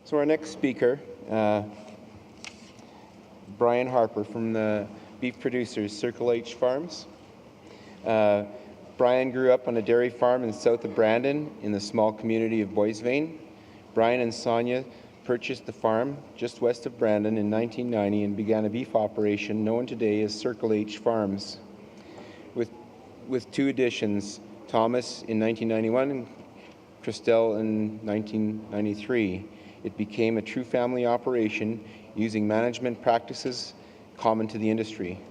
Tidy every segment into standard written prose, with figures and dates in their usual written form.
So our next speaker, Brian Harper from the beef producers Circle H Farms. Brian grew up on a dairy farm in south of Brandon in the small community of Boisvane. Brian and Sonia purchased the farm just west of Brandon in 1990 and began a beef operation known today as Circle H Farms. With two additions, Thomas in 1991 and Christelle in 1993. It became a true family operation using management practices common to the industry.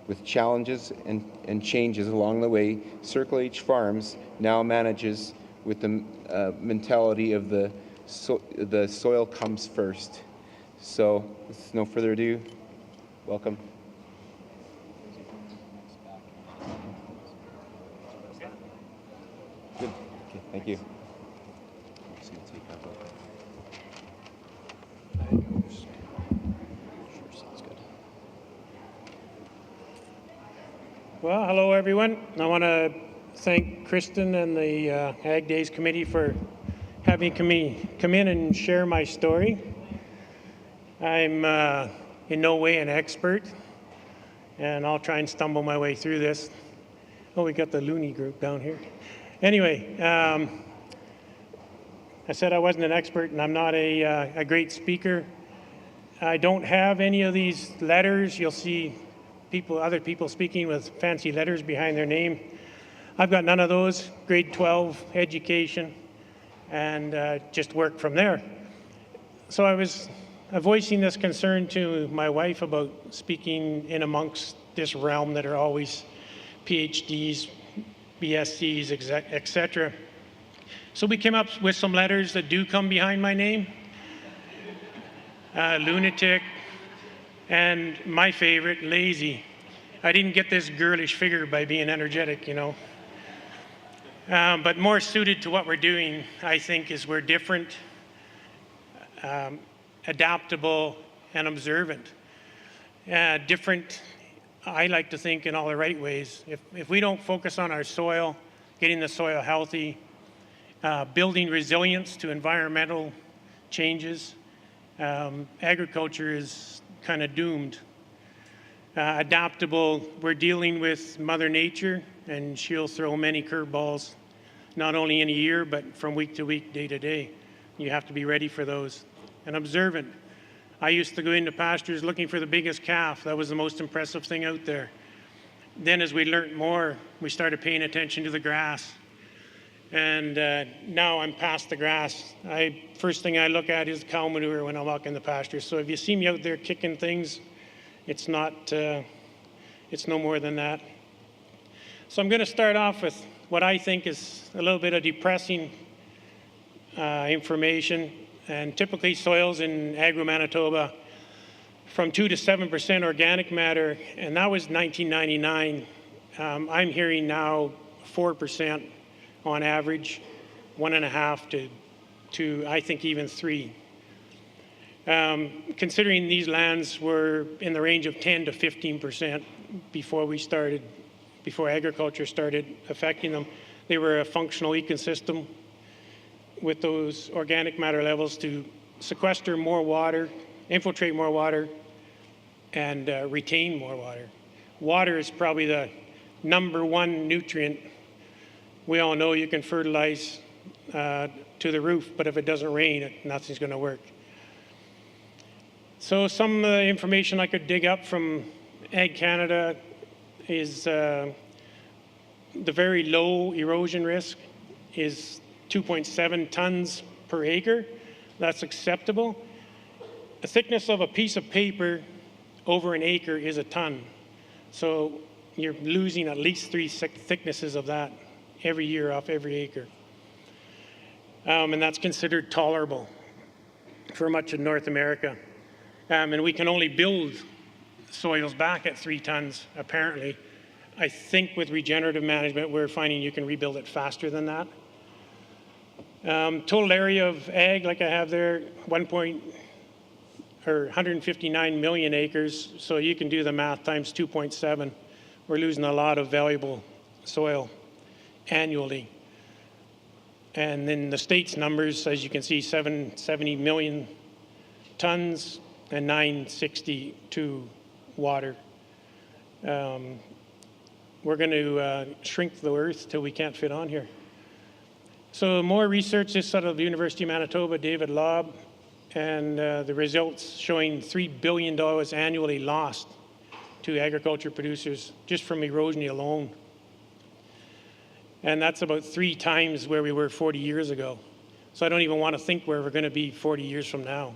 With challenges and changes along the way, Circle H Farms now manages with the mentality of the soil comes first. So, with no further ado, welcome. Good. Okay, thank you. Well, hello everyone. I want to thank Kristen and the Ag Days Committee for having me come in and share my story. I'm in no way an expert, and I'll try and stumble my way through this. Oh, we got the loony group down here. Anyway, I said I wasn't an expert, and I'm not a great speaker. I don't have any of these letters. You'll see other people speaking with fancy letters behind their name. I've got none of those. Grade 12 education, and just work from there. So I was voicing this concern to my wife about speaking in amongst this realm that are always PhDs, BScs, etc. So we came up with some letters that do come behind my name. Lunatic, and my favorite, lazy. I didn't get this girlish figure by being energetic, you know. But more suited to what we're doing, I think, is we're different, adaptable, and observant. Different, I like to think, in all the right ways. If we don't focus on our soil, getting the soil healthy, building resilience to environmental changes, agriculture is kind of doomed. Adaptable, we're dealing with Mother Nature, and she'll throw many curveballs, not only in a year, but from week to week, day to day. You have to be ready for those. And observant. I used to go into pastures looking for the biggest calf. That was the most impressive thing out there. Then as we learned more, we started paying attention to the grass. And now I'm past the grass. First thing I look at is cow manure when I walk in the pasture. So if you see me out there kicking things, it's no more than that. So I'm going to start off with what I think is a little bit of depressing information. And typically soils in Manitoba from 2 to 7% organic matter, and that was 1999. I'm hearing now 4%. On average, 1.5 to I think even 3. Considering these lands were in the range of 10 to 15% before agriculture started affecting them, they were a functional ecosystem with those organic matter levels to sequester more water, infiltrate more water, and retain more water. Water is probably the number one nutrient. We all know you can fertilize to the roof, but if it doesn't rain, nothing's going to work. So some of the information I could dig up from Ag Canada is the very low erosion risk is 2.7 tons per acre. That's acceptable. The thickness of a piece of paper over an acre is a ton. So you're losing at least 3 thicknesses of that every year off every acre. And that's considered tolerable for much of North America. And we can only build soils back at 3 tons, apparently. I think with regenerative management, we're finding you can rebuild it faster than that. Total area of ag, like I have there, 159 million acres. So you can do the math times 2.7. We're losing a lot of valuable soil annually. And then the state's numbers, as you can see, 70 million tons and 960 to water. We're going to shrink the earth till we can't fit on here. So more research is out of the University of Manitoba, David Lobb, and the results showing $3 billion annually lost to agriculture producers just from erosion alone. And that's about 3 times where we were 40 years ago. So I don't even want to think where we're going to be 40 years from now.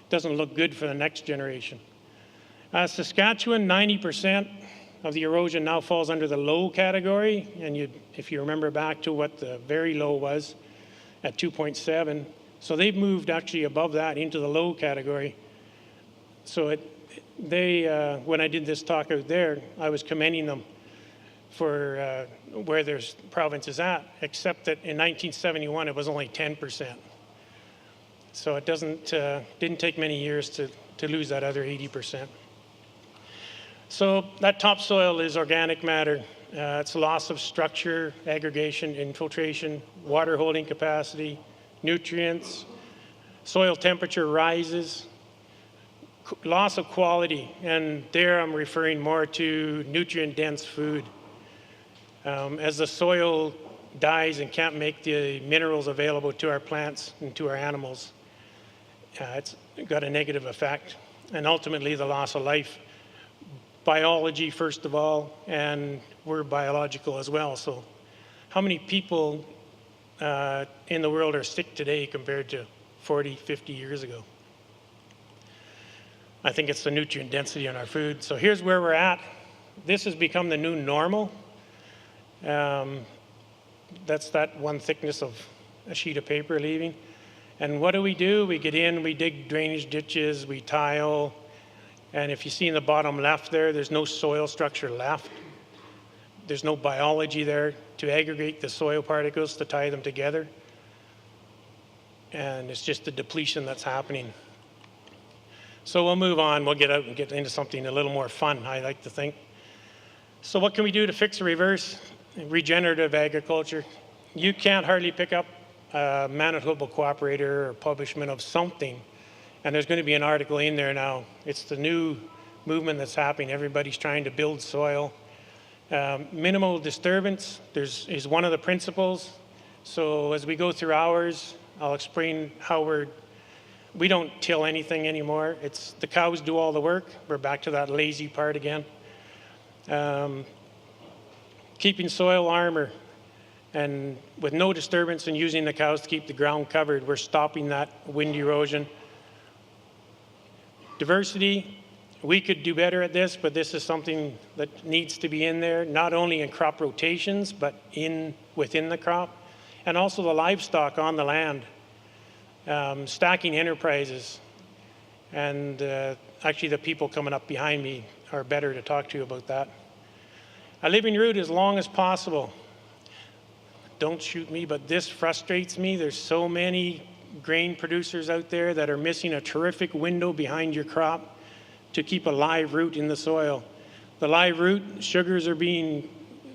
Doesn't look good for the next generation. Saskatchewan, 90% of the erosion now falls under the low category. And if you remember back to what the very low was at 2.7, so they've moved actually above that into the low category. So when I did this talk out there, I was commending them for where their province is at, except that in 1971 it was only 10%. So it didn't take many years to lose that other 80%. So that topsoil is organic matter. It's loss of structure, aggregation, infiltration, water holding capacity, nutrients, soil temperature rises, loss of quality, and there I'm referring more to nutrient-dense food. As the soil dies and can't make the minerals available to our plants and to our animals, it's got a negative effect, and ultimately the loss of life. Biology, first of all, and we're biological as well. So how many people in the world are sick today compared to 40, 50 years ago? I think it's the nutrient density in our food. So here's where we're at. This has become the new normal. That's that one thickness of a sheet of paper leaving. And what do? We get in, we dig drainage ditches, we tile, and if you see in the bottom left there, there's no soil structure left. There's no biology there to aggregate the soil particles to tie them together. And it's just the depletion that's happening. So we'll move on. We'll get out and get into something a little more fun, I like to think. So what can we do to fix or reverse regenerative agriculture? You can't hardly pick up a Manitoba Cooperator or publishment of something, and there's going to be an article in there now. It's the new movement that's happening. Everybody's trying to build soil. Minimal disturbance is one of the principles. So as we go through ours, I'll explain how we don't till anything anymore. It's the cows do all the work. We're back to that lazy part again. Keeping soil armor, and with no disturbance and using the cows to keep the ground covered, we're stopping that wind erosion. Diversity, we could do better at this, but this is something that needs to be in there, not only in crop rotations, but within the crop, and also the livestock on the land. Stacking enterprises, and actually the people coming up behind me are better to talk to about that. A living root as long as possible. Don't shoot me, but this frustrates me. There's so many grain producers out there that are missing a terrific window behind your crop to keep a live root in the soil. The live root, sugars are being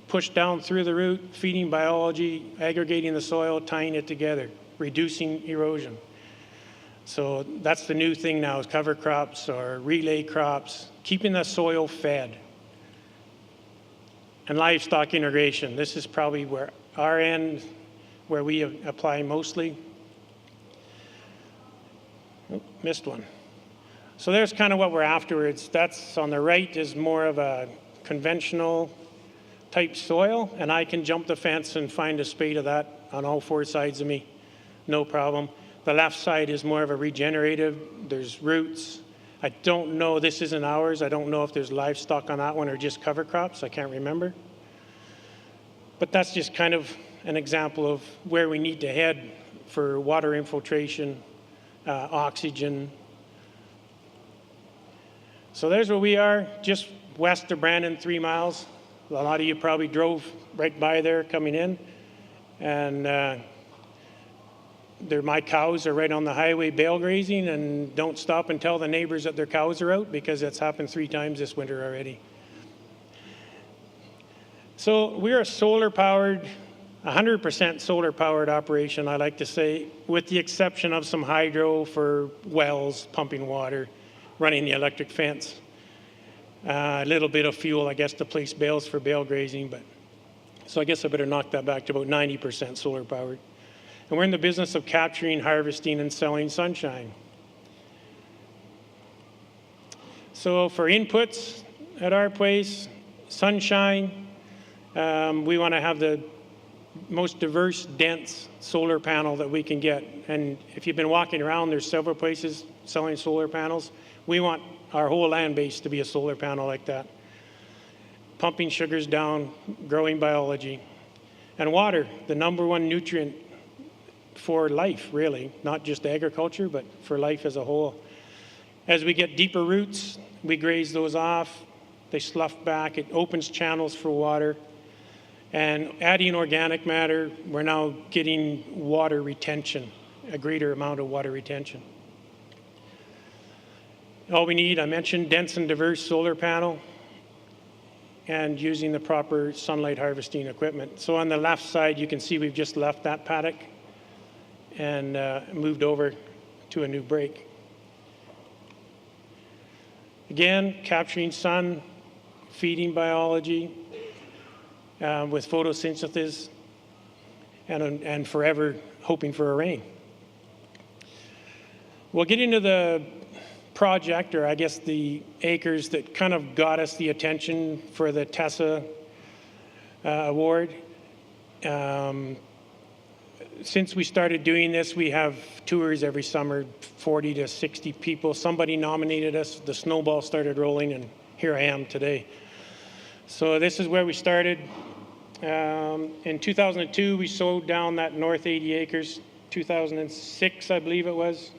pushed down through the root, feeding biology, aggregating the soil, tying it together, reducing erosion. So that's the new thing now, is cover crops or relay crops, keeping the soil fed. And livestock integration. This is probably where our end, where we apply mostly. Oh, missed one. So there's kind of what we're afterwards. That's on the right is more of a conventional type soil, and I can jump the fence and find a spade of that on all 4 sides of me, no problem. The left side is more of a regenerative. There's roots. I don't know, this isn't ours. I don't know if there's livestock on that one or just cover crops. I can't remember. But that's just kind of an example of where we need to head for water infiltration, oxygen. So there's where we are, just west of Brandon, 3 miles. A lot of you probably drove right by there coming in. And my cows are right on the highway bale grazing, and don't stop and tell the neighbors that their cows are out, because it's happened 3 times this winter already. So we're a solar-powered 100% solar powered operation, I like to say, with the exception of some hydro for wells, pumping water, running the electric fence. A little bit of fuel, I guess, to place bales for bale grazing, but so I guess I better knock that back to about 90% solar powered. And we're in the business of capturing, harvesting, and selling sunshine. So for inputs at our place, sunshine, we want to have the most diverse, dense solar panel that we can get. And if you've been walking around, there's several places selling solar panels. We want our whole land base to be a solar panel like that. Pumping sugars down, growing biology. And water, the number one nutrient for life, really, not just agriculture, but for life as a whole. As we get deeper roots, we graze those off. They slough back. It opens channels for water. And adding organic matter, we're now getting water retention, a greater amount of water retention. All we need, I mentioned, dense and diverse solar panel and using the proper sunlight harvesting equipment. So on the left side, you can see we've just left that paddock and moved over to a new break. Again, capturing sun, feeding biology with photosynthesis, and forever hoping for a rain. We'll get into the project, or I guess the acres that kind of got us the attention for the TESSA award. Since we started doing this, we have tours every summer, 40 to 60 people. Somebody nominated us, the snowball started rolling, and here I am today. So this is where we started. In 2002, we sowed down that north 80 acres. 2006, I believe it was.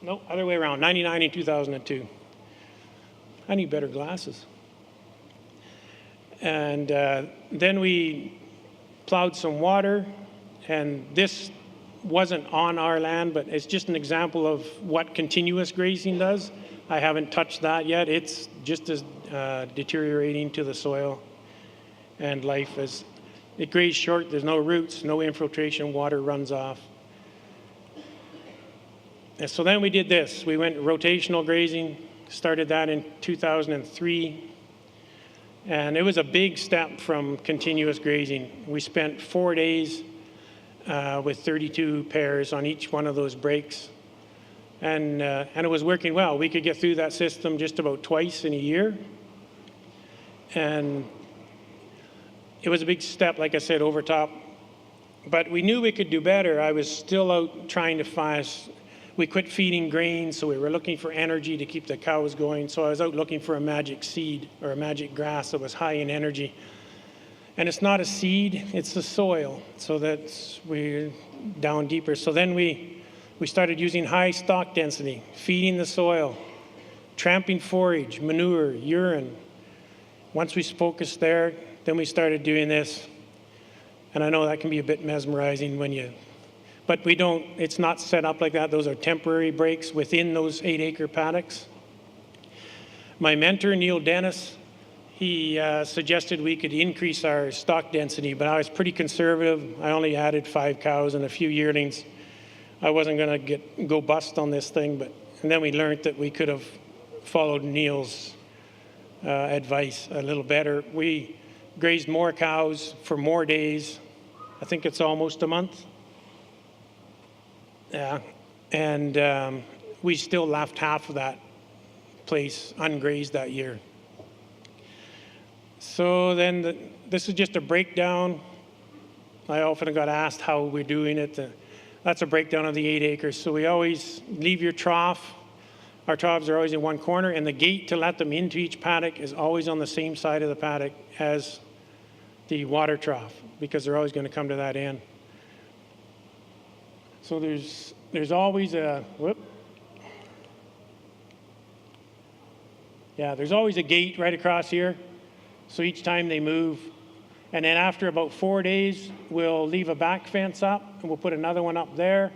No, other way around, 99 and 2002. I need better glasses. And then we plowed some water, and this wasn't on our land, but it's just an example of what continuous grazing does. I haven't touched that yet. It's just as deteriorating to the soil and life as it grazes short. There's no roots, no infiltration, water runs off. And so then we did this. We went rotational grazing, started that in 2003. And it was a big step from continuous grazing. We spent 4 days with 32 pairs on each one of those breaks. And it was working well. We could get through that system just about twice in a year. And it was a big step, like I said, over top. But we knew we could do better. I was still out trying to find. We quit feeding grain, so we were looking for energy to keep the cows going. So I was out looking for a magic seed or a magic grass that was high in energy. And it's not a seed, it's the soil. So we're down deeper. So then we started using high stock density, feeding the soil, tramping forage, manure, urine. Once we focused there, then we started doing this. And I know that can be a bit mesmerizing but we don't, it's not set up like that. Those are temporary breaks within those 8-acre paddocks. My mentor, Neil Dennis, he suggested we could increase our stock density, but I was pretty conservative. I only added 5 cows and a few yearlings. I wasn't going to go bust on this thing, and then we learned that we could have followed Neil's advice a little better. We grazed more cows for more days. I think it's almost a month. Yeah, and we still left half of that place ungrazed that year. So then this is just a breakdown. I often got asked how we're doing it. That's a breakdown of the 8 acres. So we always leave your trough. Our troughs are always in one corner, and the gate to let them into each paddock is always on the same side of the paddock as the water trough, because they're always going to come to that end. So there's always there's always a gate right across here. So each time they move, and then after about 4 days, we'll leave a back fence up, and we'll put another one up there,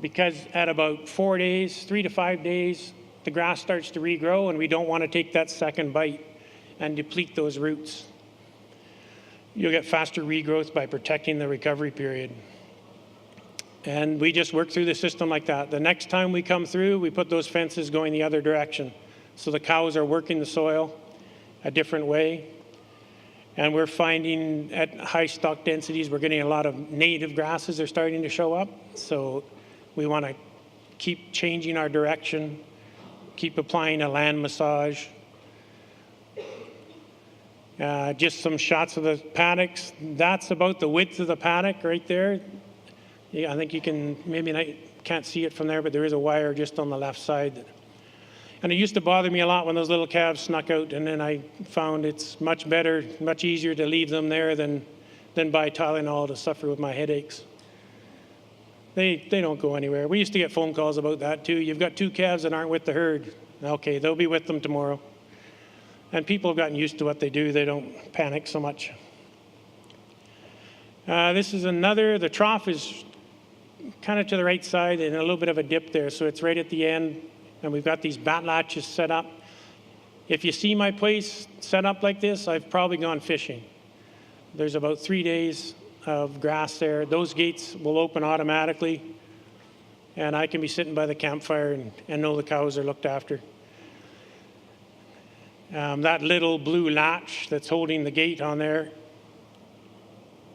because at about 4 days, 3 to 5 days, the grass starts to regrow, and we don't want to take that second bite and deplete those roots. you'll get faster regrowth by protecting the recovery period. And we just work through the system like that. The next time we come through, we put those fences going the other direction. So the cows are working the soil a different way. And we're finding at high stock densities, we're getting a lot of native grasses are starting to show up. So we want to keep changing our direction, keep applying a land massage. Just some shots of the paddocks. That's about the width of the paddock right there. Yeah, I think you can, maybe I can't see it from there, but there is a wire just on the left side. And it used to bother me a lot when those little calves snuck out, and then I found it's much better, much easier to leave them there than buy Tylenol to suffer with my headaches. They don't go anywhere. We used to get phone calls about that too. You've got 2 calves that aren't with the herd. Okay, they'll be with them tomorrow. And people have gotten used to what they do. They don't panic so much. This is another, the trough is kind of to the right side and a little bit of a dip there. So it's right at the end. And we've got these bat latches set up. If you see my place set up like this, I've probably gone fishing. There's about 3 days of grass there. Those gates will open automatically. And I can be sitting by the campfire and know the cows are looked after. That little blue latch that's holding the gate on there,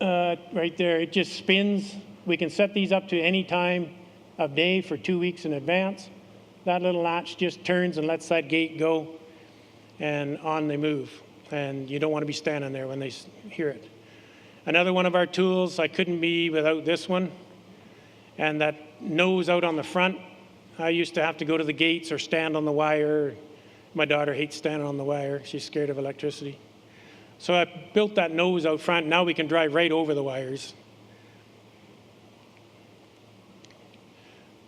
right there, it just spins. We can set these up to any time of day for 2 weeks in advance. That little latch just turns and lets that gate go, and on they move. And you don't want to be standing there when they hear it. Another one of our tools, I couldn't be without this one. And that nose out on the front, I used to have to go to the gates or stand on the wire. My daughter hates standing on the wire. She's scared of electricity. So I built that nose out front. Now we can drive right over the wires.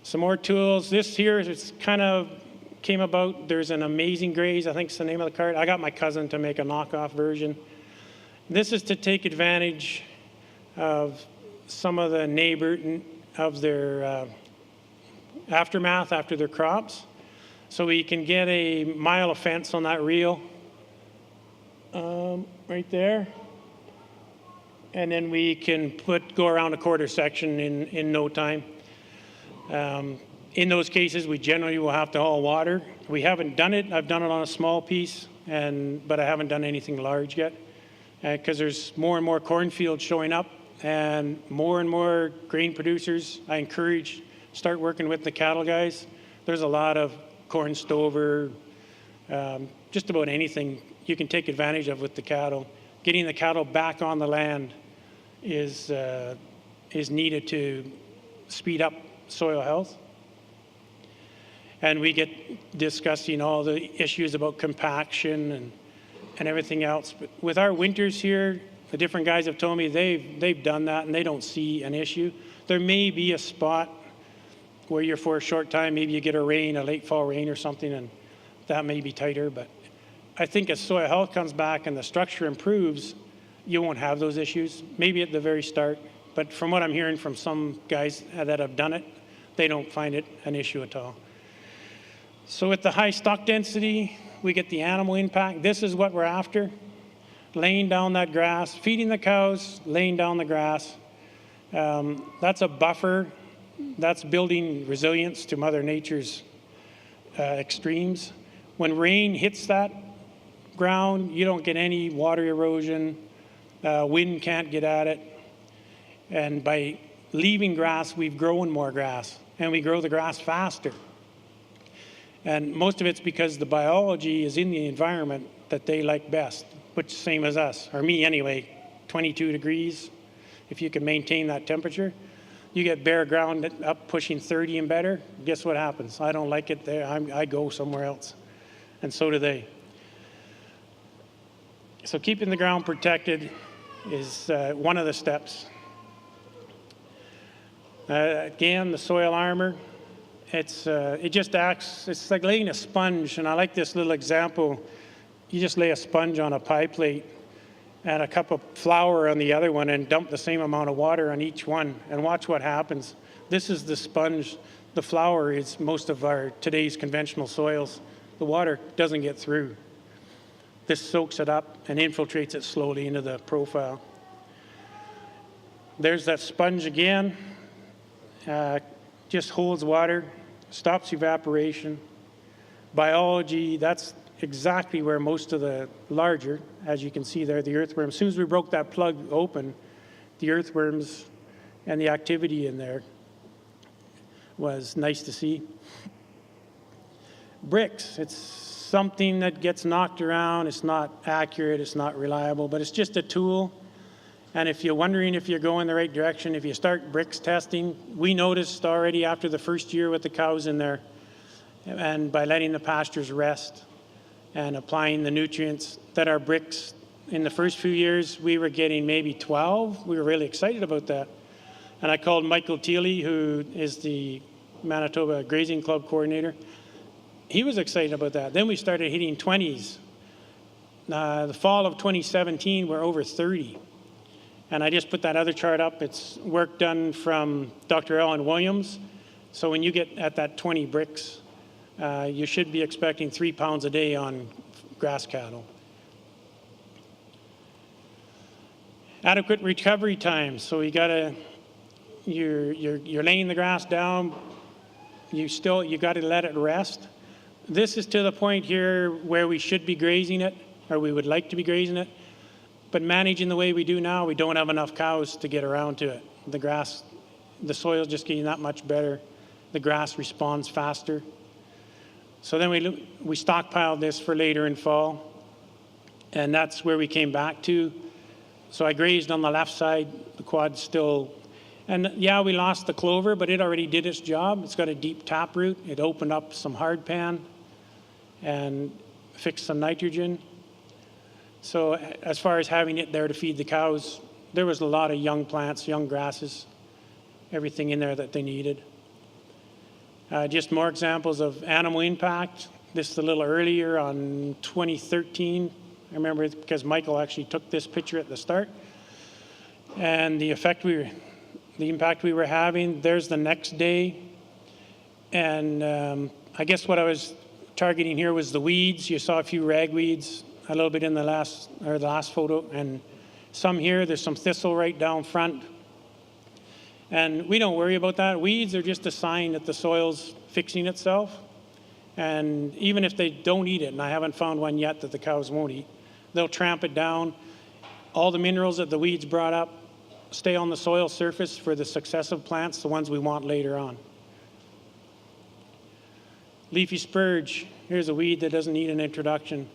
Some more tools. This here is kind of came about. There's an Amazing Graze, I think is the name of the cart. I got my cousin to make a knockoff version. This is to take advantage of some of the neighbor of their aftermath after their crops. So we can get a mile of fence on that reel right there. And then we can go around a quarter section in no time. In those cases, we generally will have to haul water. We haven't done it. I've done it on a small piece, but I haven't done anything large yet because there's more and more cornfields showing up and more grain producers. I encourage start working with the cattle guys. There's a lot of corn stover, just about anything you can take advantage of with the cattle. Getting the cattle back on the land is needed to speed up soil health. And we get discussing all the issues about compaction and everything else. But with our winters here, the different guys have told me they've done that and they don't see an issue. There may be a spot where you're for a short time, maybe you get a late fall rain or something, and that may be tighter. But I think as soil health comes back and the structure improves, you won't have those issues, maybe at the very start. But from what I'm hearing from some guys that have done it, they don't find it an issue at all. So with the high stock density, we get the animal impact. This is what we're after. Laying down that grass, feeding the cows, laying down the grass. That's a buffer. That's building resilience to Mother Nature's extremes. When rain hits that ground, you don't get any water erosion. Wind can't get at it. And by leaving grass, we've grown more grass, and we grow the grass faster. And most of it's because the biology is in the environment that they like best, which is same as us, or me anyway, 22 degrees. If you can maintain that temperature, you get bare ground up pushing 30 and better, guess what happens? I don't like it there, I go somewhere else. And so do they. So keeping the ground protected is one of the steps. Again, the soil armor, it just acts, it's like laying a sponge, and I like this little example. You just lay a sponge on a pie plate and a cup of flour on the other one and dump the same amount of water on each one and watch what happens. This is the sponge. The flour is most of today's conventional soils. The water doesn't get through. This soaks it up and infiltrates it slowly into the profile. There's that sponge again. Just holds water, stops evaporation. Biology, that's exactly where most of the larger, as you can see there, the earthworms, as soon as we broke that plug open, the earthworms and the activity in there was nice to see. Bricks, it's something that gets knocked around. It's not accurate, it's not reliable, but it's just a tool. And if you're wondering if you're going the right direction, if you start bricks testing, we noticed already after the first year with the cows in there, and by letting the pastures rest and applying the nutrients, that our bricks, in the first few years, we were getting maybe 12. We were really excited about that. And I called Michael Thiele, who is the Manitoba Grazing Club coordinator. He was excited about that. Then we started hitting 20s. The fall of 2017, we're over 30. And I just put that other chart up. It's work done from Dr. Ellen Williams. So when you get at that 20 bricks, you should be expecting 3 pounds a day on grass cattle. Adequate recovery time. So you gotta, you're laying the grass down. You gotta let it rest. This is to the point here where we should be grazing it, or we would like to be grazing it. But managing the way we do now, we don't have enough cows to get around to it. The grass, the soil's just getting that much better. The grass responds faster. So then we stockpiled this for later in fall, and that's where we came back to. So I grazed on the left side, the quad's still, and yeah, we lost the clover, but it already did its job. It's got a deep taproot. It opened up some hard pan and fixed some nitrogen. So as far as having it there to feed the cows, there was a lot of young plants, young grasses, everything in there that they needed. Just more examples of animal impact. This is a little earlier on 2013. I remember it because Michael actually took this picture at the start. And the impact we were having, there's the next day. And I guess what I was targeting here was the weeds. You saw a few ragweeds, a little bit in the last photo, and some here. There's some thistle right down front. And we don't worry about that. Weeds are just a sign that the soil's fixing itself. And even if they don't eat it, and I haven't found one yet that the cows won't eat, they'll tramp it down. All the minerals that the weeds brought up stay on the soil surface for the successive plants, the ones we want later on. Leafy spurge. Here's a weed that doesn't need an introduction.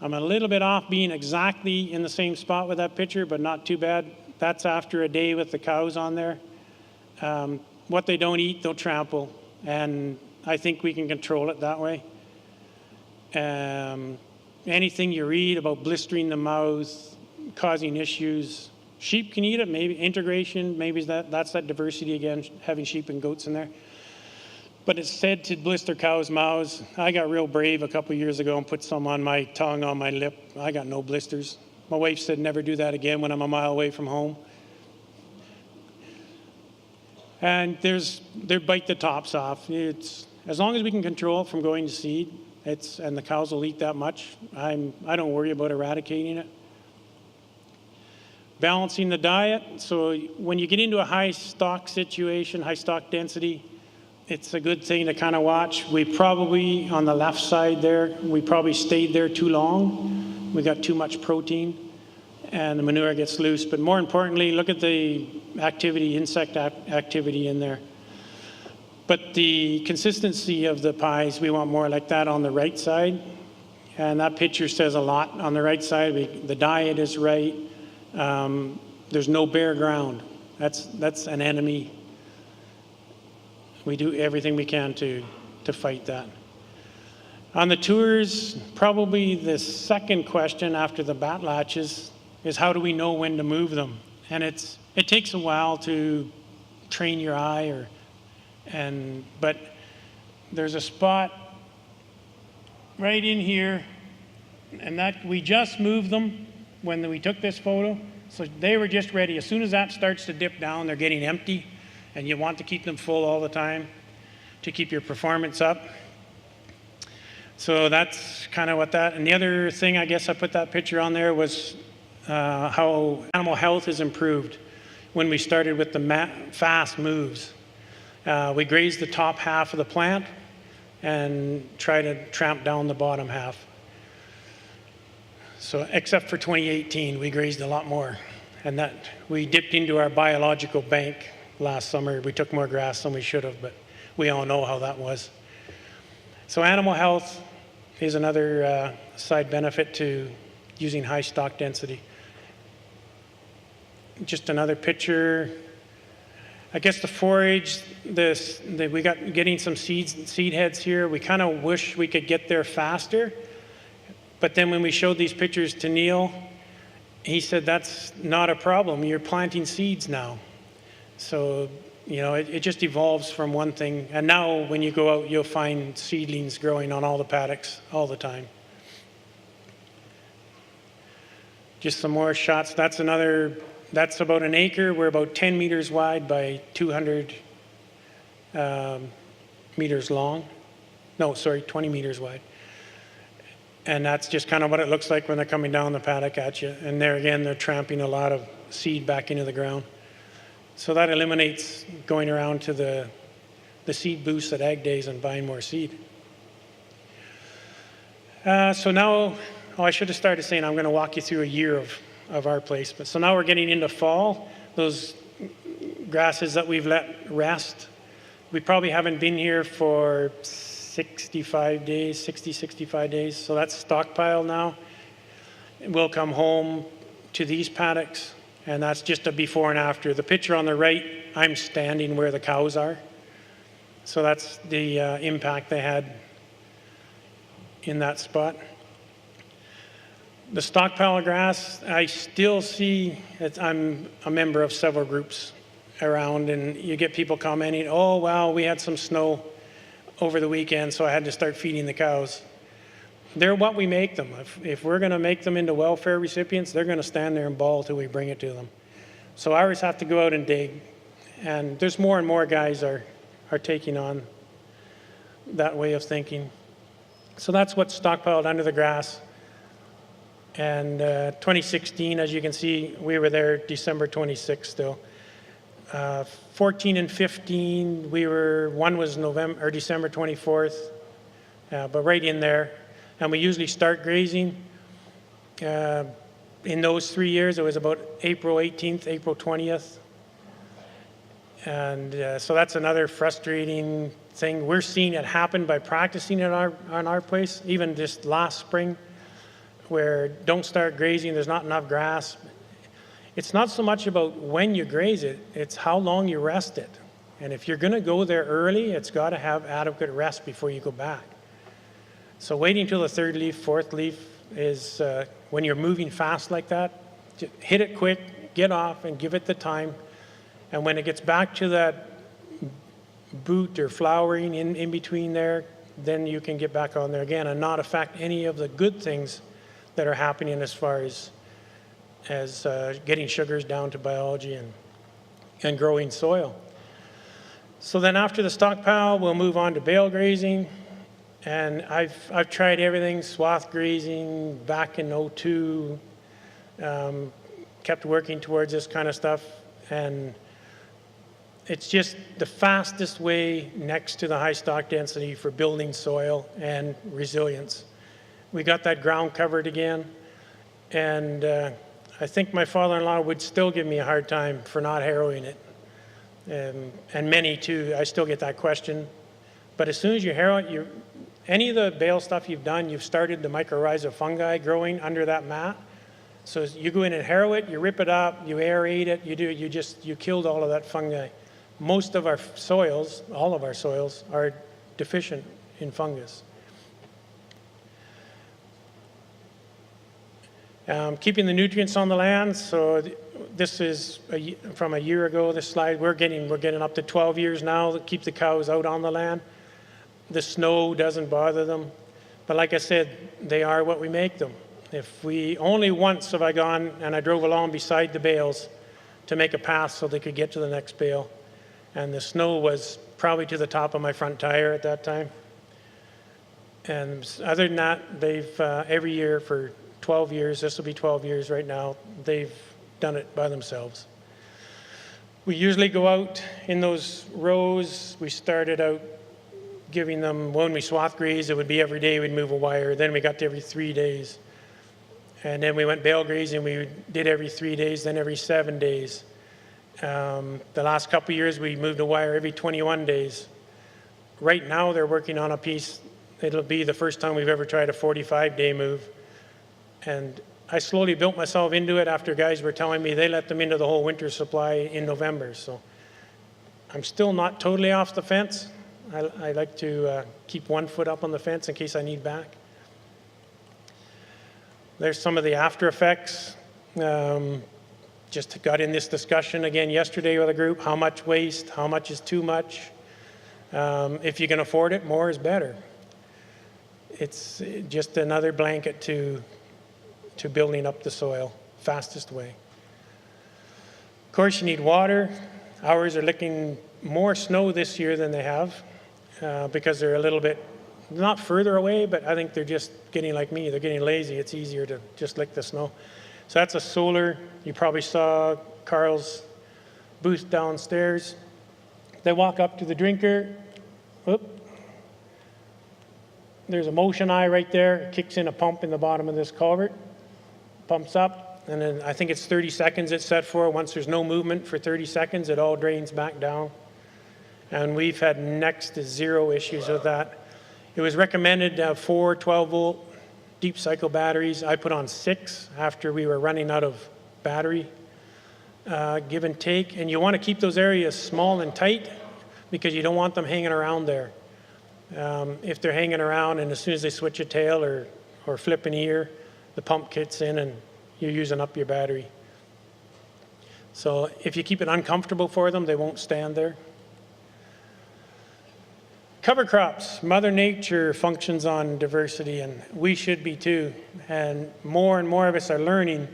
I'm a little bit off being exactly in the same spot with that picture, but not too bad. That's after a day with the cows on there. What they don't eat, they'll trample. And I think we can control it that way. Anything you read about blistering the mouth, causing issues, sheep can eat it, maybe integration, maybe that's that diversity again, having sheep and goats in there. But it's said to blister cows' mouths. I got real brave a couple years ago and put some on my tongue, on my lip. I got no blisters. My wife said never do that again when I'm a mile away from home. And they bite the tops off. It's as long as we can control it from going to seed, and the cows will eat that much, I don't worry about eradicating it. Balancing the diet. So when you get into a high stock situation, high stock density, it's a good thing to kind of watch. We probably, on the left side there, we probably stayed there too long. We got too much protein and the manure gets loose. But more importantly, look at the activity, insect activity in there. But the consistency of the pies, we want more like that on the right side. And that picture says a lot. On the right side, the diet is right. There's no bare ground. That's an enemy. We do everything we can to fight that. On the tours, probably the second question after the bat latches is how do we know when to move them? And it takes a while to train your eye, but there's a spot right in here, and that we just moved them when we took this photo. So they were just ready. As soon as that starts to dip down, they're getting empty. And you want to keep them full all the time to keep your performance up. So that's kind of what that, and the other thing I guess I put that picture on there was how animal health is improved. when we started with the fast moves. We grazed the top half of the plant and try to tramp down the bottom half. So except for 2018, we grazed a lot more. And that we dipped into our biological bank last summer. We took more grass than we should have, but we all know how that was. So animal health is another side benefit to using high stock density. Just another picture. I guess the forage, we got getting some seed heads here. We kind of wish we could get there faster. But then when we showed these pictures to Neil, he said, that's not a problem. You're planting seeds now. So, you know, it just evolves from one thing. And now when you go out, you'll find seedlings growing on all the paddocks all the time. Just some more shots. That's about an acre. We're about 10 meters wide by 200 meters long. No, sorry, 20 meters wide. And that's just kind of what it looks like when they're coming down the paddock at you. And there again, they're tramping a lot of seed back into the ground. So that eliminates going around to the seed booths at Ag Days and buying more seed. So now, I should have started saying I'm going to walk you through a year of our placement. So now we're getting into fall. Those grasses that we've let rest, we probably haven't been here for 65 days. So that's stockpile now. We'll come home to these paddocks, and that's just a before and after. The picture on the right, I'm standing where the cows are. So that's the impact they had in that spot. The stockpile of grass, I still see, I'm a member of several groups around, and you get people commenting, oh, well, we had some snow over the weekend, so I had to start feeding the cows. They're what we make them. If we're going to make them into welfare recipients, they're going to stand there and bawl till we bring it to them. So ours have to go out and dig. And there's more and more guys are taking on that way of thinking. So that's what's stockpiled under the grass. And 2016, as you can see, we were there December 26th still. 14 and 15, one was November or December 24th, but right in there. And we usually start grazing. In those 3 years, it was about April 18th, April 20th. And so that's another frustrating thing. We're seeing it happen by practicing it on our place, even just last spring, where don't start grazing, there's not enough grass. It's not so much about when you graze it, it's how long you rest it. And if you're going to go there early, it's got to have adequate rest before you go back. So waiting till the third leaf, fourth leaf is when you're moving fast like that, just hit it quick, get off, and give it the time. And when it gets back to that boot or flowering in between there, then you can get back on there again and not affect any of the good things that are happening as far as getting sugars down to biology and growing soil. So then after the stockpile, we'll move on to bale grazing. And I've tried everything, swath grazing back in 02, kept working towards this kind of stuff. And it's just the fastest way next to the high stock density for building soil and resilience. We got that ground covered again. And I think my father-in-law would still give me a hard time for not harrowing it. And many too, I still get that question. But as soon as you harrow it, any of the bale stuff you've done, you've started the mycorrhizal fungi growing under that mat. So you go in and harrow it, you rip it up, you aerate it, you killed all of that fungi. Most of our soils, all of our soils, are deficient in fungus. Keeping the nutrients on the land. So this is from a year ago, this slide. We're getting up to 12 years now to keep the cows out on the land. The snow doesn't bother them. But like I said, they are what we make them. Only once have I gone and I drove along beside the bales to make a path so they could get to the next bale. And the snow was probably to the top of my front tire at that time. And other than that, they've every year for 12 years, this will be 12 years right now, they've done it by themselves. We usually go out in those rows. We started out giving them, when we swath graze, it would be every day we'd move a wire. Then we got to every 3 days. And then we went bale grazing, we did every 3 days, then every 7 days. The last couple of years, we moved a wire every 21 days. Right now, they're working on a piece. It'll be the first time we've ever tried a 45-day move. And I slowly built myself into it after guys were telling me they let them into the whole winter supply in November. So I'm still not totally off the fence. I like to keep 1 foot up on the fence in case I need back. There's some of the after effects. Just got in this discussion again yesterday with a group. How much waste? How much is too much? If you can afford it, more is better. It's just another blanket to building up the soil, fastest way. Of course, you need water. Ours are licking more snow this year than they have because they're a little bit, not further away, but I think they're just getting like me. They're getting lazy. It's easier to just lick the snow. So that's a solar. You probably saw Carl's booth downstairs. They walk up to the drinker. Whoop. There's a motion eye right there. It kicks in a pump in the bottom of this culvert. Pumps up, and then I think it's 30 seconds it's set for. Once there's no movement for 30 seconds, it all drains back down. And we've had next to zero issues with that. It was recommended to have 4 12-volt deep cycle batteries. I put on 6 after we were running out of battery give and take. And you want to keep those areas small and tight because you don't want them hanging around there. If they're hanging around and as soon as they switch a tail or flip an ear, the pump kicks in and you're using up your battery. So if you keep it uncomfortable for them, they won't stand there. Cover crops. Mother Nature functions on diversity, and we should be too. And more of us are learning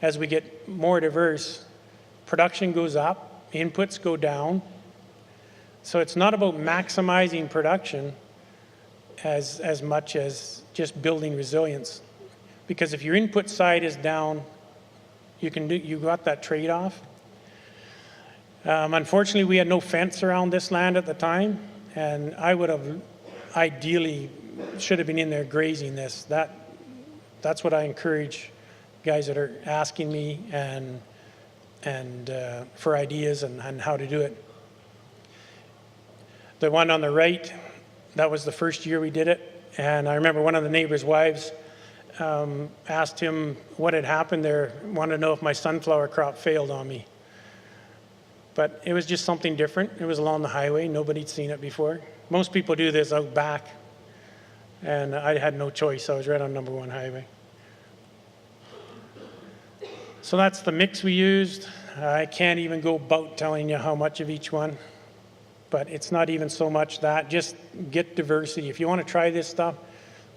as we get more diverse. Production goes up, inputs go down. So it's not about maximizing production as much as just building resilience. Because if your input side is down, you got that trade-off. Unfortunately, we had no fence around this land at the time, and I would have ideally should have been in there grazing this. That's what I encourage guys that are asking me and for ideas and how to do it. The one on the right, that was the first year we did it, and I remember one of the neighbors' wives asked him what had happened there, wanted to know if my sunflower crop failed on me. But it was just something different. It was along the highway. Nobody'd seen it before. Most people do this out back, and I had no choice. I was right on number 1 highway. So that's the mix we used. I can't even go about telling you how much of each one, but it's not even so much that. Just get diversity. If you want to try this stuff,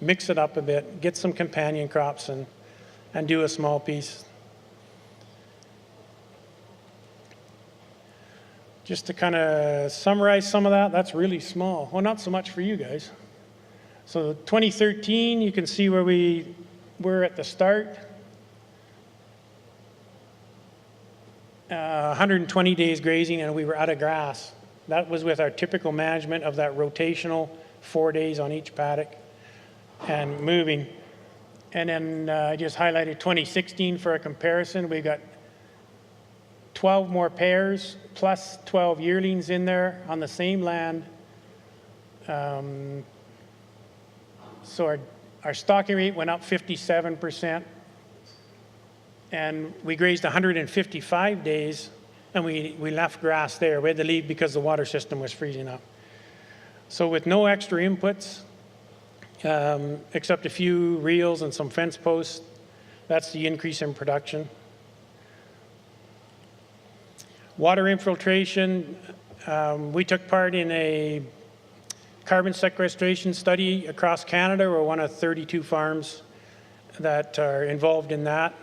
mix it up a bit, get some companion crops and do a small piece. Just to kind of summarize some of that, that's really small. Well, not so much for you guys. So 2013, you can see where we were at the start. 120 days grazing and we were out of grass. That was with our typical management of that rotational 4 days on each paddock and moving. And then I just highlighted 2016 for a comparison. We got 12 more pairs plus 12 yearlings in there on the same land. So our stocking rate went up 57%. And we grazed 155 days, and we left grass there. We had to leave because the water system was freezing up. So with no extra inputs, except a few reels and some fence posts, that's the increase in production. Water infiltration, we took part in a carbon sequestration study across Canada. We're one of 32 farms that are involved in that.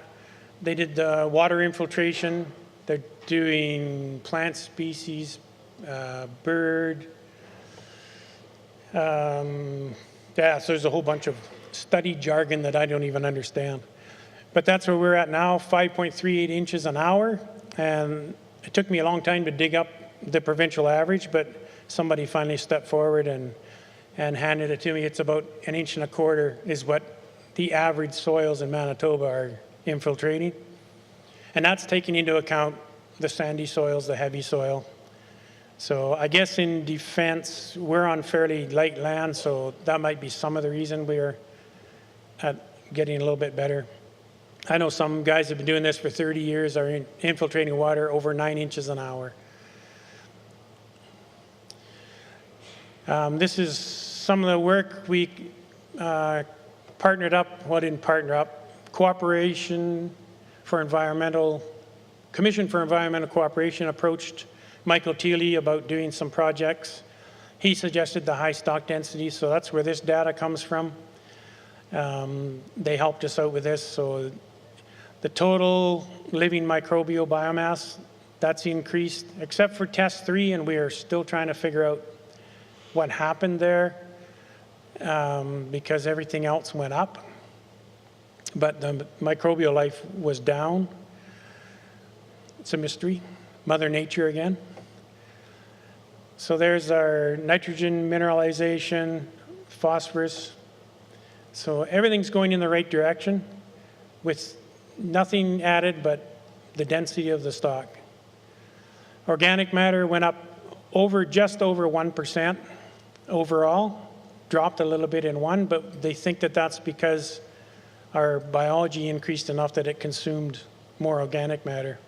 They did the water infiltration. They're doing plant species, bird. So there's a whole bunch of study jargon that I don't even understand. But that's where we're at now, 5.38 inches an hour. And it took me a long time to dig up the provincial average, but somebody finally stepped forward and handed it to me. It's about 1.25 inches is what the average soils in Manitoba are infiltrating. And that's taking into account the sandy soils, the heavy soil. So I guess in defense, we're on fairly light land, so that might be some of the reason we're getting a little bit better. I know some guys have been doing this for 30 years, are infiltrating water over 9 inches an hour. This is some of the work we partnered up, well, didn't partner up, Commission for Environmental Cooperation approached Michael Thiele about doing some projects. He suggested the high stock density, so that's where this data comes from. They helped us out with this, so the total living microbial biomass, that's increased, except for test 3, and we are still trying to figure out what happened there because everything else went up, but the microbial life was down. It's a mystery. Mother Nature again. So there's our nitrogen mineralization, phosphorus. So everything's going in the right direction with nothing added but the density of the stock. Organic matter went up just over 1% overall, dropped a little bit in 1, but they think that that's because our biology increased enough that it consumed more organic matter.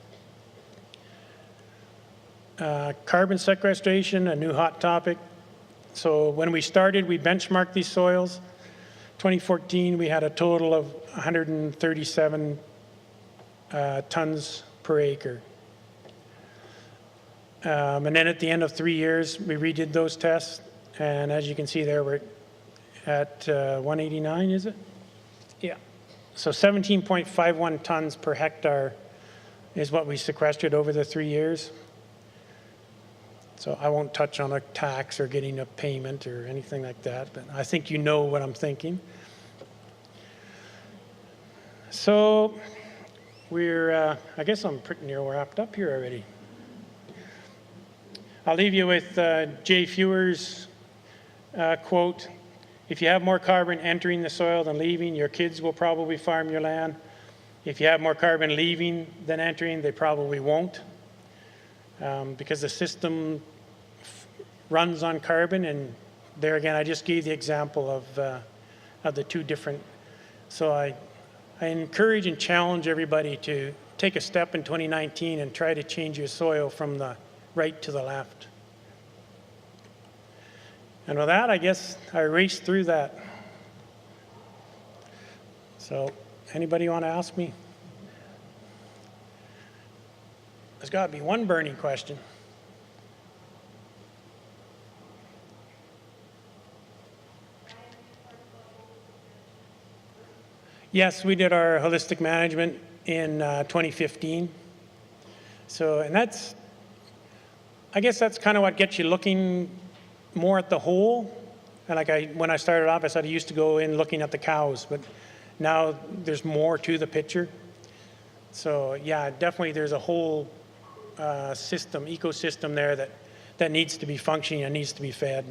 Carbon sequestration, a new hot topic. So when we started, we benchmarked these soils. 2014, we had a total of 137 tons per acre. And then at the end of 3 years, we redid those tests. And as you can see there, we're at 189, is it? Yeah. So 17.51 tons per hectare is what we sequestered over the 3 years. So I won't touch on a tax or getting a payment or anything like that, but I think you know what I'm thinking. So we're, I guess I'm pretty near wrapped up here already. I'll leave you with Jay Fewer's quote, "If you have more carbon entering the soil than leaving, your kids will probably farm your land. If you have more carbon leaving than entering, they probably won't." Because the system runs on carbon, and there again, I just gave the example of the two different. So I encourage and challenge everybody to take a step in 2019 and try to change your soil from the right to the left. And with that, I guess I raced through that. So anybody want to ask me? There's got to be one burning question. Yes, we did our holistic management in 2015. So, and that's, I guess that's kind of what gets you looking more at the whole. And like when I started off, I said I used to go in looking at the cows, but now there's more to the picture. So yeah, definitely there's a whole ecosystem there that needs to be functioning and needs to be fed.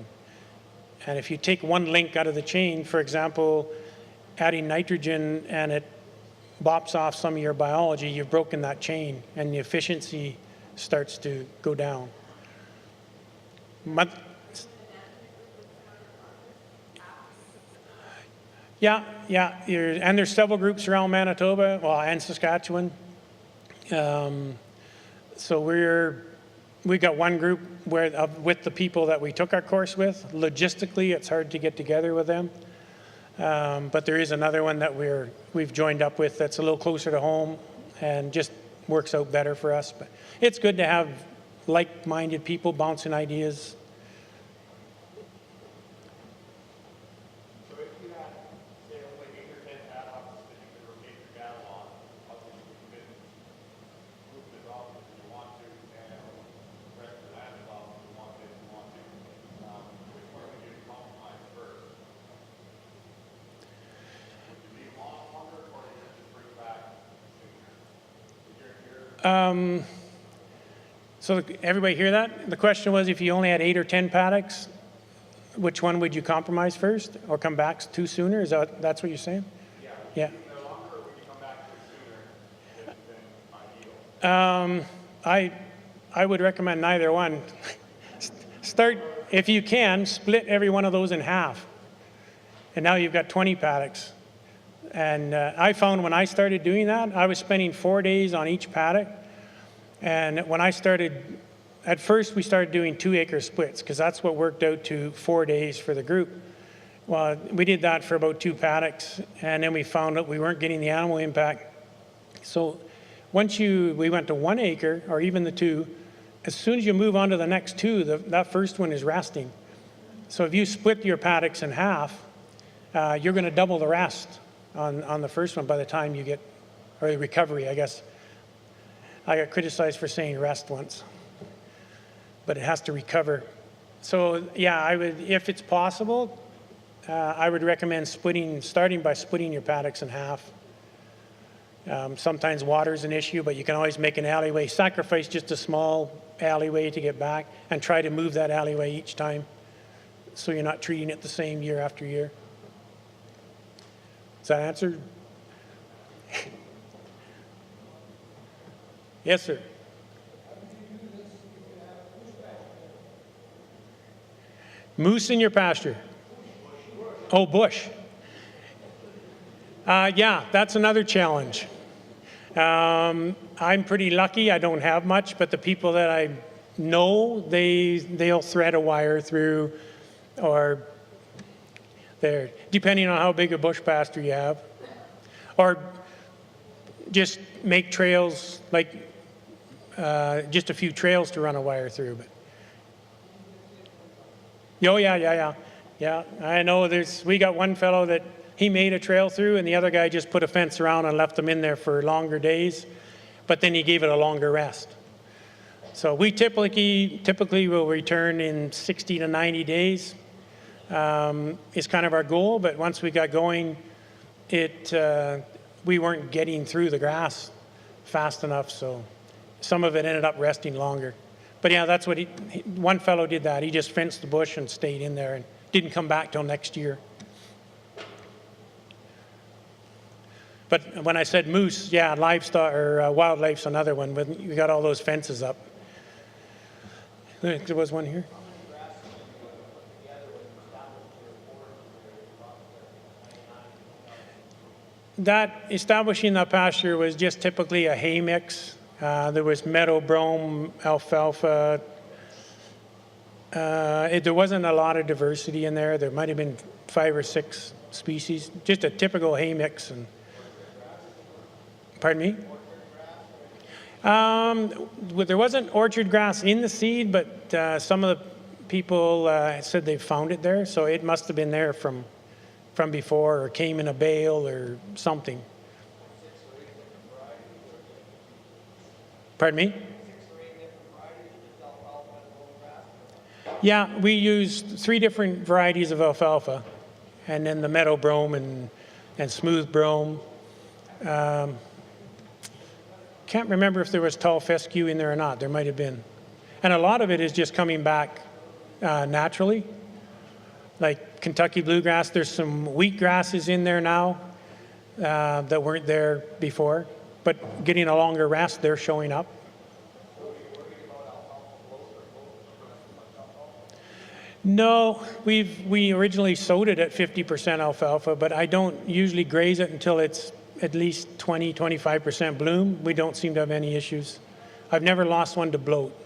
And if you take one link out of the chain, for example, adding nitrogen and it bops off some of your biology, you've broken that chain and the efficiency starts to go down. Yeah, and there's several groups around Manitoba, well, and Saskatchewan. So we got one group where with the people that we took our course with. Logistically, it's hard to get together with them. But there is another one that we've joined up with that's a little closer to home and just works out better for us. But it's good to have like-minded people bouncing ideas. So if you had, say, like 8 or 10 padlocks that you could rotate your cattle on, obviously you could move it off if you want to, and the rest of the land is off if you want to. Which one would you compromise first? Would you leave longer, or would you just bring it back sooner? So everybody hear that? The question was, if you only had 8 or 10 paddocks, which one would you compromise first or come back to sooner? That's what you're saying? Yeah. The longer we can come back to it sooner, then ideal. I would recommend neither one. Start, if you can, split every one of those in half. And now you've got 20 paddocks. And I found when I started doing that, I was spending 4 days on each paddock. And when I started, at first we started doing 2-acre splits because that's what worked out to 4 days for the group. Well, we did that for about 2 paddocks, and then we found that we weren't getting the animal impact. So once we went to 1 acre, or even the 2, as soon as you move on to the next 2, that first one is resting. So if you split your paddocks in half, you're going to double the rest on the first one by the time you get, or the recovery, I guess. I got criticized for saying rest once, but it has to recover. So yeah, I would, if it's possible, I would recommend starting by splitting your paddocks in half. Sometimes water is an issue, but you can always make an alleyway. Sacrifice just a small alleyway to get back and try to move that alleyway each time so you're not treating it the same year after year. Does that answer? Yes, sir. Moose in your pasture? Oh, bush. Yeah, that's another challenge. I'm pretty lucky. I don't have much, but the people that I know, they'll thread a wire through, or there, depending on how big a bush pasture you have, or just make trails, like just a few trails to run a wire through. But oh yeah. I know. We got one fellow that he made a trail through, and the other guy just put a fence around and left them in there for longer days, but then he gave it a longer rest. So we typically will return in 60 to 90 days. Is kind of our goal, but once we got going, we weren't getting through the grass fast enough, so some of it ended up resting longer. But yeah, that's what one fellow did that. He just fenced the bush and stayed in there and didn't come back till next year. But when I said moose, yeah, livestock or wildlife's another one. But we got all those fences up. There was one here. That establishing that pasture was just typically a hay mix. There was meadow brome, alfalfa. There wasn't a lot of diversity in there. There might have been 5 or 6 species. Just a typical hay mix. And pardon me? There wasn't orchard grass in the seed, but some of the people said they found it there, so it must have been there from before, or came in a bale or something. Pardon me? Yeah, we used 3 different varieties of alfalfa, and then the meadow brome and smooth brome. Can't remember if there was tall fescue in there or not. There might have been. And a lot of it is just coming back naturally. Like Kentucky bluegrass, there's some wheat grasses in there now that weren't there before. But getting a longer rest, they're showing up. No, we originally sowed it at 50% alfalfa, but I don't usually graze it until it's at least 20-25% bloom. We don't seem to have any issues. I've never lost one to bloat.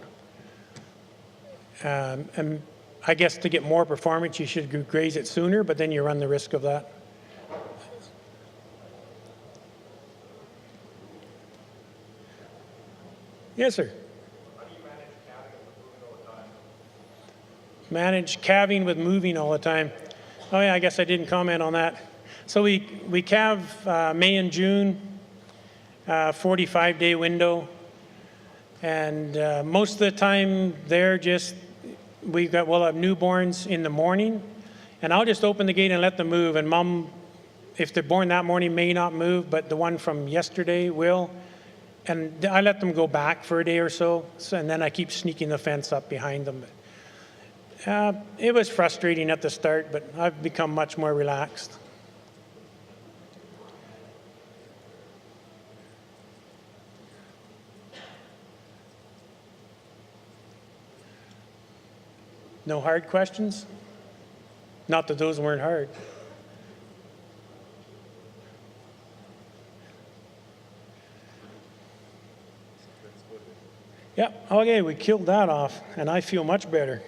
And I guess to get more performance, you should graze it sooner, but then you run the risk of that. Yes, sir. How do you manage calving with moving all the time? Manage calving with moving all the time. Oh yeah, I guess I didn't comment on that. So we calve May and June, 45-day window, and most of the time we'll have newborns in the morning, and I'll just open the gate and let them move. And Mom, if they're born that morning, may not move, but the one from yesterday will. And I let them go back for a day or so, and then I keep sneaking the fence up behind them. It was frustrating at the start, but I've become much more relaxed. No hard questions? Not that those weren't hard. Yep, okay, we killed that off, and I feel much better.